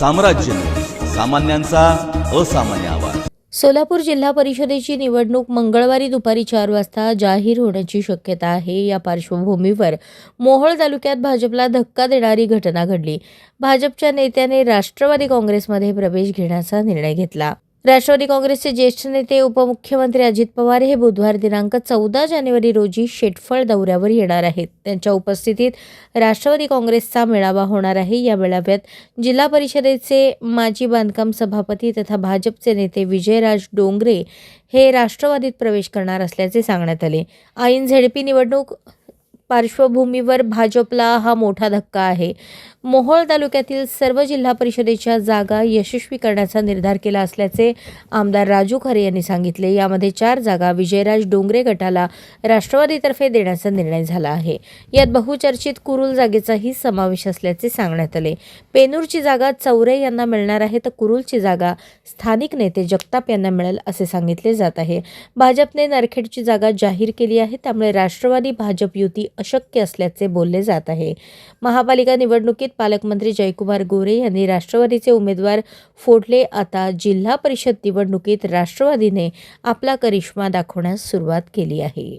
साम्राज्य सामान्यांचा असामान्य आवाज। सोलापूर जिल्हा परिषदेची निवडणूक मंगळवारी दुपारी 4 वाजता जाहीर होण्याची शक्यता आहे। या पार्श्वभूमीवर मोहोळ तालुक्यात भाजपला धक्का देणारी घटना घडली। भाजपच्या नेत्याने राष्ट्रवादी काँग्रेसमध्ये प्रवेश घेण्याचा निर्णय घेतला। राष्ट्रवादी काँग्रेसचे ज्येष्ठ नेते उपमुख्यमंत्री अजित पवार हे बुधवार दिनांक 14 जानेवारी रोजी शेटफळ दौऱ्यावर येणार आहेत। त्यांच्या उपस्थितीत राष्ट्रवादी काँग्रेसचा मेळावा होणार आहे। या मेळाव्यात जिल्हा परिषदेचे माजी बांधकाम सभापती तथा भाजपचे नेते विजयराज डोंगरे हे राष्ट्रवादीत प्रवेश करणार असल्याचे सांगण्यात आले। ऐन झेडपी निवडणूक पार्श्वभूमीवर भाजपला हा मोठा धक्का आहे। मोहोळ तालुक्यातील सर्व जिल्हा परिषदेच्या जागा यशस्वी करण्याचा निर्धार केला असल्याचे आमदार राजू खरे यांनी सांगितले। यामध्ये 4 जागा विजयराज डोंगरे गटाला राष्ट्रवादीतर्फे देण्याचा निर्णय झाला आहे। यात बहुचर्चित कुरुल जागेचाही समावेश असल्याचे सांगण्यात आले। पेनूरची जागा चौरे यांना मिळणार आहे तर कुरुलची जागा स्थानिक नेते जगताप यांना मिळेल असे सांगितले जात आहे। भाजपने नरखेडची जागा जाहीर केली आहे, त्यामुळे राष्ट्रवादी भाजप युती अशक्य असल्याचे बोलले जात आहे। महापालिका निवडणुकीत पालकमंत्री जयकुमार गोरे यांनी राष्ट्रवादीचे उमेदवार फोडले। आता जिल्हा परिषद निवडणुकीत राष्ट्रवादीने आपला करिश्मा दाखवण्यास सुरुवात केली आहे।